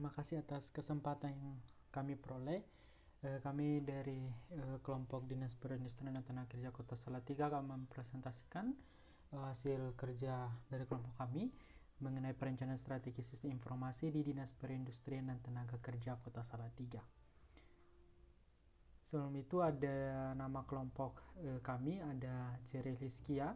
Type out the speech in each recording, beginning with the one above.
terima kasih atas kesempatan yang kami peroleh. Kami dari kelompok Dinas Perindustrian dan Tenaga Kerja Kota Salatiga akan mempresentasikan hasil kerja dari kelompok kami mengenai perencanaan strategi sistem informasi di Dinas Perindustrian dan Tenaga Kerja Kota Salatiga. Sebelum itu ada nama kelompok kami, ada Jerry Liskia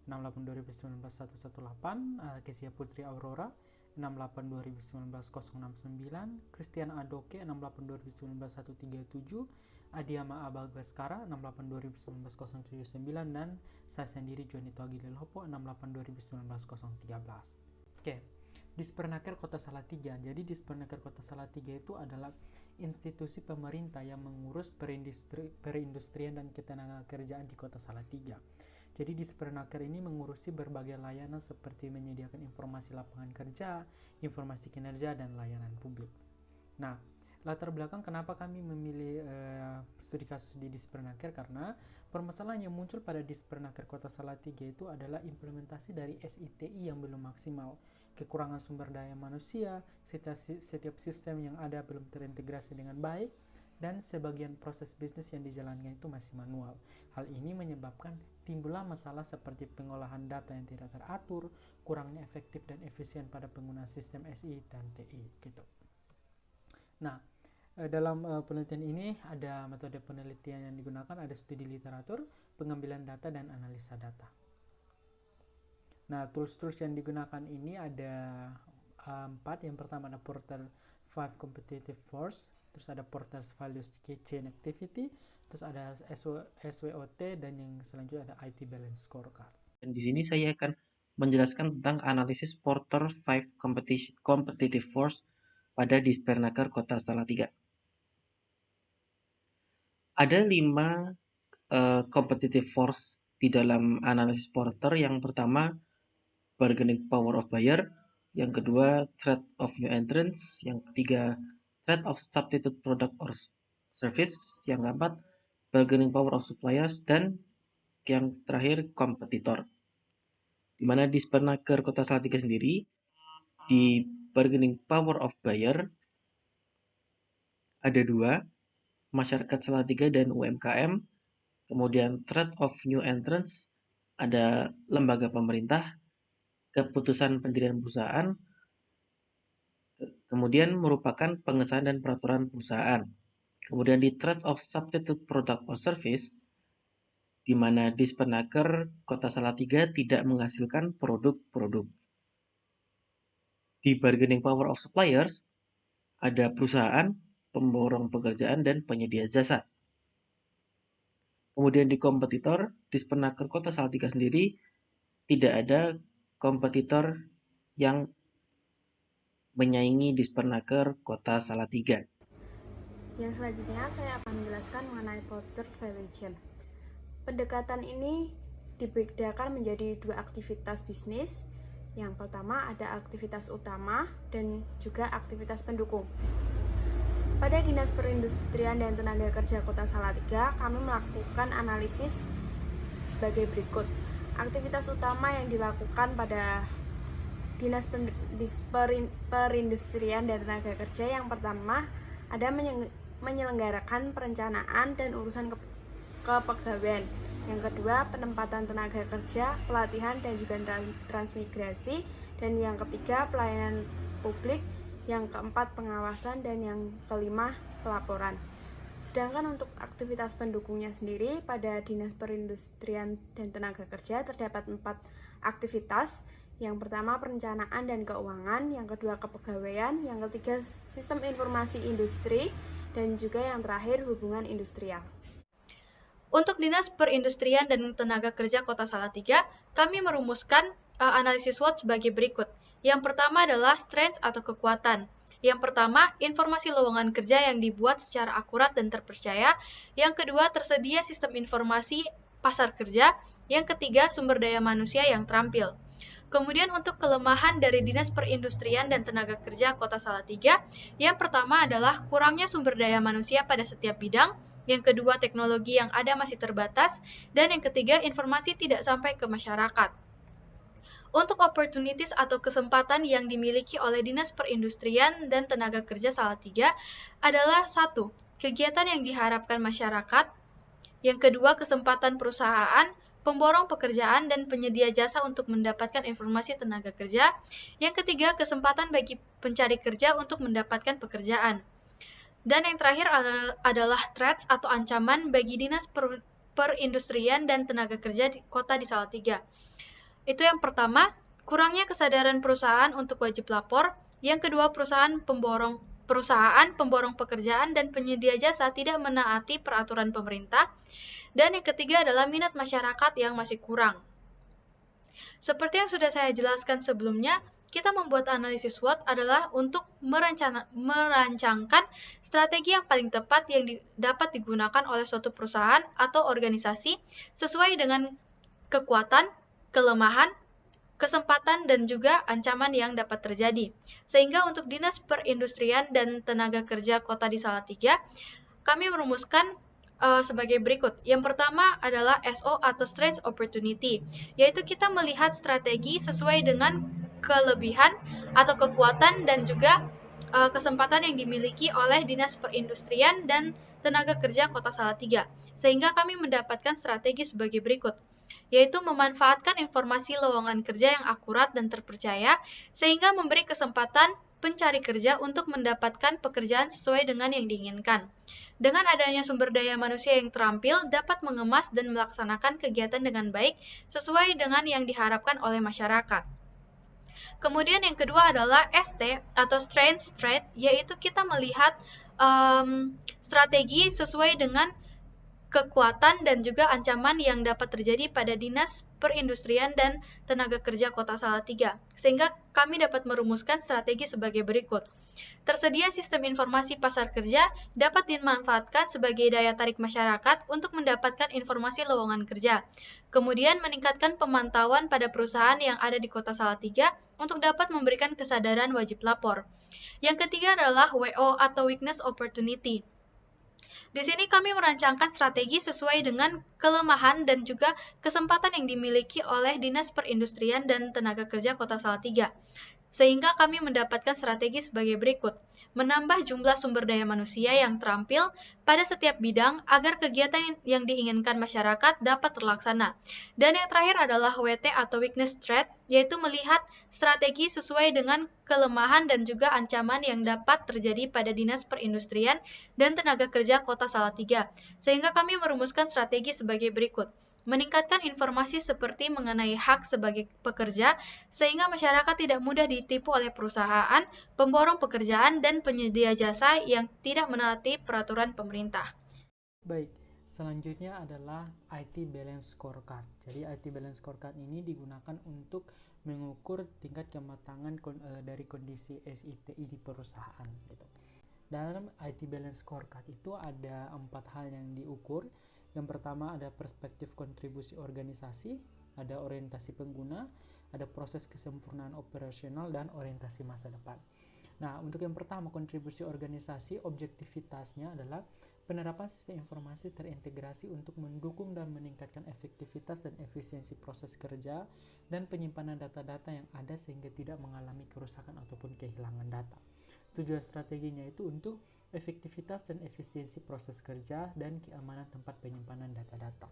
68 2019 118, Kesia Putri Aurora 68 2019 069, Christian Adoke 68 2019 137, Adiama Abagaskara 68 2019 079, dan saya sendiri Joni Toagi Lilhopo 68 2019 013. Oke, Dispernaker Kota Salatiga. Jadi Dispernaker Kota Salatiga itu adalah institusi pemerintah yang mengurus perindustrian dan ketenagakerjaan di Kota Salatiga. Jadi Dispernaker ini mengurusi berbagai layanan seperti menyediakan informasi lapangan kerja, informasi kinerja, dan layanan publik. Nah, latar belakang kenapa kami memilih studi kasus di Dispernaker, karena permasalahan yang muncul pada Dispernaker Kota Salatiga itu adalah implementasi dari SITI yang belum maksimal, kekurangan sumber daya manusia, setiap sistem yang ada belum terintegrasi dengan baik, dan sebagian proses bisnis yang dijalankan itu masih manual. Hal ini menyebabkan timbullah masalah seperti pengolahan data yang tidak teratur, kurangnya efektif dan efisien pada penggunaan sistem SI dan TI gitu. Nah, dalam penelitian ini ada metode penelitian yang digunakan, ada studi literatur, pengambilan data, dan analisa data. Nah, tools-tools yang digunakan ini ada 4. Yang pertama ada Porter 5 Competitive Force, terus ada Porter's Values Chain Activity, terus ada SWOT, dan yang selanjutnya ada IT Balance Scorecard. Dan di sini saya akan menjelaskan tentang analisis Porter 5 Competitive Force pada Dispernaker Kota Salatiga. Ada 5 competitive force di dalam analisis Porter. Yang pertama, bargaining power of buyer. Yang kedua, threat of new entrants. Yang ketiga, threat of substitute product or service. Yang keempat, bargaining power of suppliers. Dan yang terakhir, kompetitor. Di mana di Dispernaker Kota Salatiga sendiri, di bargaining power of buyer ada 2, masyarakat Salatiga dan UMKM. Kemudian threat of new entrants, ada lembaga pemerintah, keputusan pendirian perusahaan, kemudian merupakan pengesahan dan peraturan perusahaan. Kemudian di threat of substitute product or service, di mana Dispernaker Kota Salatiga tidak menghasilkan produk-produk. Di bargaining power of suppliers, ada perusahaan, pemborong pekerjaan, dan penyedia jasa. Kemudian di kompetitor, Dispernaker Kota Salatiga sendiri tidak ada kompetitor yang menyaingi Dispernaker Kota Salatiga. Yang selanjutnya saya akan menjelaskan mengenai Porter Valuation. Pendekatan ini dibedakan menjadi 2 aktivitas bisnis. Yang pertama ada aktivitas utama dan juga aktivitas pendukung. Pada Dinas Perindustrian dan Tenaga Kerja Kota Salatiga, kami melakukan analisis sebagai berikut. Aktivitas utama yang dilakukan pada Dinas Perindustrian dan Tenaga Kerja yang pertama ada menyelenggarakan perencanaan dan urusan kepegawaian. Yang kedua, penempatan tenaga kerja, pelatihan, dan juga transmigrasi. Dan yang ketiga, pelayanan publik. Yang keempat, pengawasan. Dan yang kelima, pelaporan. Sedangkan untuk aktivitas pendukungnya sendiri, pada Dinas Perindustrian dan Tenaga Kerja terdapat 4 aktivitas. Yang pertama, perencanaan dan keuangan. Yang kedua, kepegawaian. Yang ketiga, sistem informasi industri. Dan juga yang terakhir, hubungan industrial. Untuk Dinas Perindustrian dan Tenaga Kerja Kota Salatiga, kami merumuskan analisis SWOT sebagai berikut. Yang pertama adalah strengths atau kekuatan. Yang pertama, informasi lowongan kerja yang dibuat secara akurat dan terpercaya. Yang kedua, tersedia sistem informasi pasar kerja. Yang ketiga, sumber daya manusia yang terampil. Kemudian untuk kelemahan dari Dinas Perindustrian dan Tenaga Kerja Kota Salatiga, yang pertama adalah kurangnya sumber daya manusia pada setiap bidang. Yang kedua, teknologi yang ada masih terbatas. Dan yang ketiga, informasi tidak sampai ke masyarakat. Untuk opportunities atau kesempatan yang dimiliki oleh Dinas Perindustrian dan Tenaga Kerja Salatiga adalah 1. Kegiatan yang diharapkan masyarakat. Yang kedua, kesempatan perusahaan, pemborong pekerjaan, dan penyedia jasa untuk mendapatkan informasi tenaga kerja. Yang ketiga, kesempatan bagi pencari kerja untuk mendapatkan pekerjaan. Dan yang terakhir adalah threats atau ancaman bagi Dinas Perindustrian dan Tenaga Kerja di Kota di Salatiga. Itu yang pertama, kurangnya kesadaran perusahaan untuk wajib lapor. Yang kedua, perusahaan pemborong pekerjaan dan penyedia jasa tidak menaati peraturan pemerintah. Dan yang ketiga adalah minat masyarakat yang masih kurang. Seperti yang sudah saya jelaskan sebelumnya, kita membuat analisis SWOT adalah untuk merancangkan strategi yang paling tepat yang dapat digunakan oleh suatu perusahaan atau organisasi sesuai dengan kekuatan, kelemahan, kesempatan, dan juga ancaman yang dapat terjadi. Sehingga untuk Dinas Perindustrian dan Tenaga Kerja Kota di Salatiga, kami merumuskan sebagai berikut. Yang pertama adalah SO atau Strength Opportunity, yaitu kita melihat strategi sesuai dengan kelebihan atau kekuatan dan juga kesempatan yang dimiliki oleh Dinas Perindustrian dan Tenaga Kerja Kota Salatiga. Sehingga kami mendapatkan strategi sebagai berikut, yaitu memanfaatkan informasi lowongan kerja yang akurat dan terpercaya, sehingga memberi kesempatan pencari kerja untuk mendapatkan pekerjaan sesuai dengan yang diinginkan. Dengan adanya sumber daya manusia yang terampil, dapat mengemas dan melaksanakan kegiatan dengan baik sesuai dengan yang diharapkan oleh masyarakat. Kemudian yang kedua adalah ST atau Strength, yaitu kita melihat strategi sesuai dengan kekuatan dan juga ancaman yang dapat terjadi pada Dinas Perindustrian dan Tenaga Kerja Kota Salatiga, sehingga kami dapat merumuskan strategi sebagai berikut. Tersedia sistem informasi pasar kerja dapat dimanfaatkan sebagai daya tarik masyarakat untuk mendapatkan informasi lowongan kerja. Kemudian meningkatkan pemantauan pada perusahaan yang ada di Kota Salatiga untuk dapat memberikan kesadaran wajib lapor. Yang ketiga adalah WO atau Weakness Opportunity. Di sini kami merancangkan strategi sesuai dengan kelemahan dan juga kesempatan yang dimiliki oleh Dinas Perindustrian dan Tenaga Kerja Kota Salatiga. Sehingga kami mendapatkan strategi sebagai berikut. Menambah jumlah sumber daya manusia yang terampil pada setiap bidang agar kegiatan yang diinginkan masyarakat dapat terlaksana. Dan yang terakhir adalah WT atau Weakness Threat, yaitu melihat strategi sesuai dengan kelemahan dan juga ancaman yang dapat terjadi pada Dinas Perindustrian dan Tenaga Kerja Kota Salatiga. Sehingga kami merumuskan strategi sebagai berikut. Meningkatkan informasi seperti mengenai hak sebagai pekerja, sehingga masyarakat tidak mudah ditipu oleh perusahaan, pemborong pekerjaan, dan penyedia jasa yang tidak menaati peraturan pemerintah. Baik, selanjutnya adalah IT Balance Scorecard. Jadi IT Balance Scorecard ini digunakan untuk mengukur tingkat kematangan dari kondisi SITI di perusahaan. Gitu. Dalam IT Balance Scorecard itu ada 4 hal yang diukur. Yang pertama ada perspektif kontribusi organisasi, ada orientasi pengguna, ada proses kesempurnaan operasional, dan orientasi masa depan. Nah, untuk yang pertama kontribusi organisasi, objektivitasnya adalah penerapan sistem informasi terintegrasi untuk mendukung dan meningkatkan efektivitas dan efisiensi proses kerja dan penyimpanan data-data yang ada sehingga tidak mengalami kerusakan ataupun kehilangan data. Tujuan strateginya itu untuk efektivitas dan efisiensi proses kerja dan keamanan tempat penyimpanan data-data.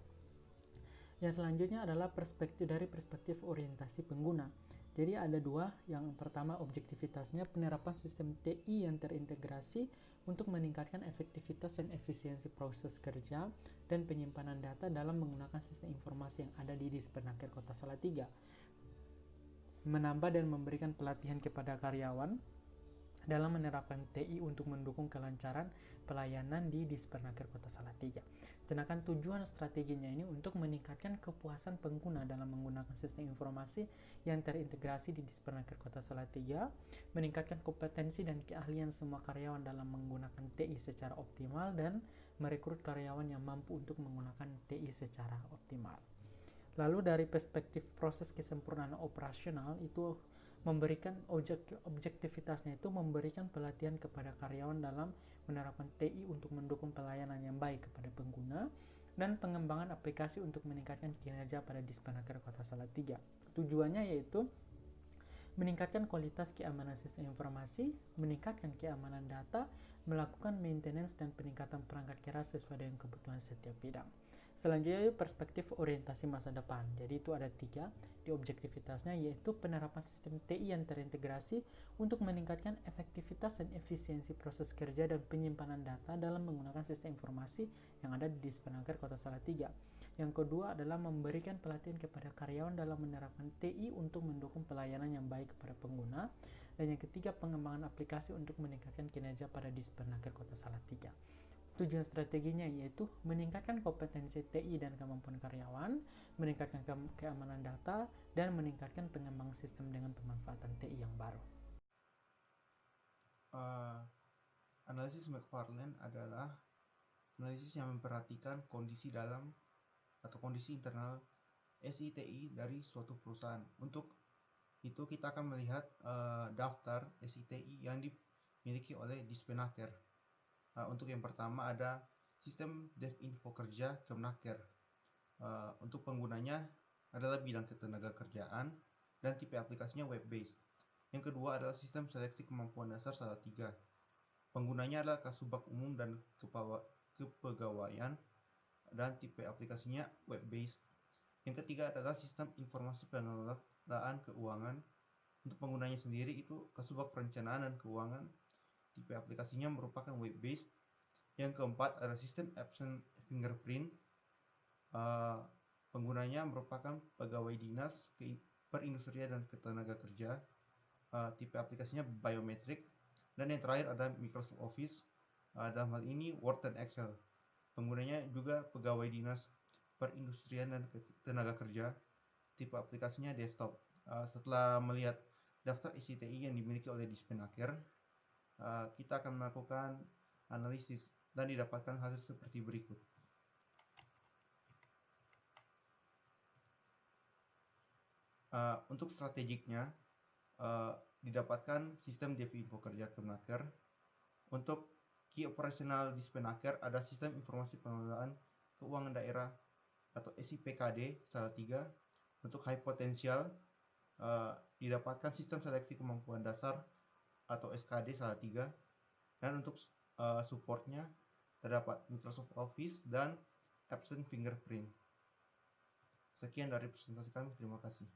Yang selanjutnya adalah perspektif orientasi pengguna. Jadi ada 2, yang pertama objektivitasnya penerapan sistem TI yang terintegrasi untuk meningkatkan efektivitas dan efisiensi proses kerja dan penyimpanan data dalam menggunakan sistem informasi yang ada di Dispernaker Kota Salatiga. Menambah dan memberikan pelatihan kepada karyawan dalam menerapkan TI untuk mendukung kelancaran pelayanan di Dispernaker Kota Salatiga. Sedangkan tujuan strateginya ini untuk meningkatkan kepuasan pengguna dalam menggunakan sistem informasi yang terintegrasi di Dispernaker Kota Salatiga, meningkatkan kompetensi dan keahlian semua karyawan dalam menggunakan TI secara optimal, dan merekrut karyawan yang mampu untuk menggunakan TI secara optimal. Lalu dari perspektif proses kesempurnaan operasional itu memberikan objektivitasnya itu memberikan pelatihan kepada karyawan dalam menerapkan TI untuk mendukung pelayanan yang baik kepada pengguna, dan pengembangan aplikasi untuk meningkatkan kinerja pada Dispenaker Kota Salatiga. Tujuannya yaitu meningkatkan kualitas keamanan sistem informasi, meningkatkan keamanan data, melakukan maintenance dan peningkatan perangkat keras sesuai dengan kebutuhan setiap bidang. Selanjutnya perspektif orientasi masa depan. Jadi itu ada 3 di objektivitasnya, yaitu penerapan sistem TI yang terintegrasi untuk meningkatkan efektivitas dan efisiensi proses kerja dan penyimpanan data dalam menggunakan sistem informasi yang ada di Dispenaker Kota Salatiga. Yang kedua adalah memberikan pelatihan kepada karyawan dalam menerapkan TI untuk mendukung pelayanan yang baik kepada pengguna. Dan yang ketiga, pengembangan aplikasi untuk meningkatkan kinerja pada Dispenaker Kota Salatiga. Tujuan strateginya yaitu meningkatkan kompetensi TI dan kemampuan karyawan, meningkatkan keamanan data, dan meningkatkan pengembangan sistem dengan pemanfaatan TI yang baru. Analisis McFarlane adalah analisis yang memperhatikan kondisi dalam atau kondisi internal SITI dari suatu perusahaan. Untuk itu kita akan melihat daftar SITI yang dimiliki oleh Dispenaker. Untuk yang pertama ada sistem Dev Info Kerja Kemnaker. Untuk penggunanya adalah bidang ketenagakerjaan dan tipe aplikasinya web-based. Yang kedua adalah sistem seleksi kemampuan dasar Salatiga. Penggunanya adalah Kasubag Umum dan Kepegawaian dan tipe aplikasinya web-based. Yang ketiga adalah sistem informasi pengelolaan keuangan. Untuk penggunanya sendiri itu Kasubag Perencanaan dan Keuangan. Tipe aplikasinya merupakan web-based. Yang keempat adalah sistem absent fingerprint. Penggunanya merupakan pegawai dinas perindustrian dan ketenaga kerja. Tipe aplikasinya biometrik. Dan yang terakhir ada Microsoft Office. Dalam hal ini Word dan Excel. Penggunanya juga pegawai dinas perindustrian dan tenaga kerja. Tipe aplikasinya desktop. Setelah melihat daftar SITI yang dimiliki oleh Dispenaker, kita akan melakukan analisis dan didapatkan hasil seperti berikut. Untuk strategiknya, didapatkan sistem Dev Info Kerja Kemnaker. Untuk Key Operational Dispenaker ada sistem informasi pengelolaan keuangan daerah atau SIPKD Salatiga. Untuk High Potential didapatkan sistem seleksi kemampuan dasar atau SKD Salatiga. Dan untuk supportnya terdapat Microsoft Office dan absent fingerprint. Sekian dari presentasi kami, terima kasih.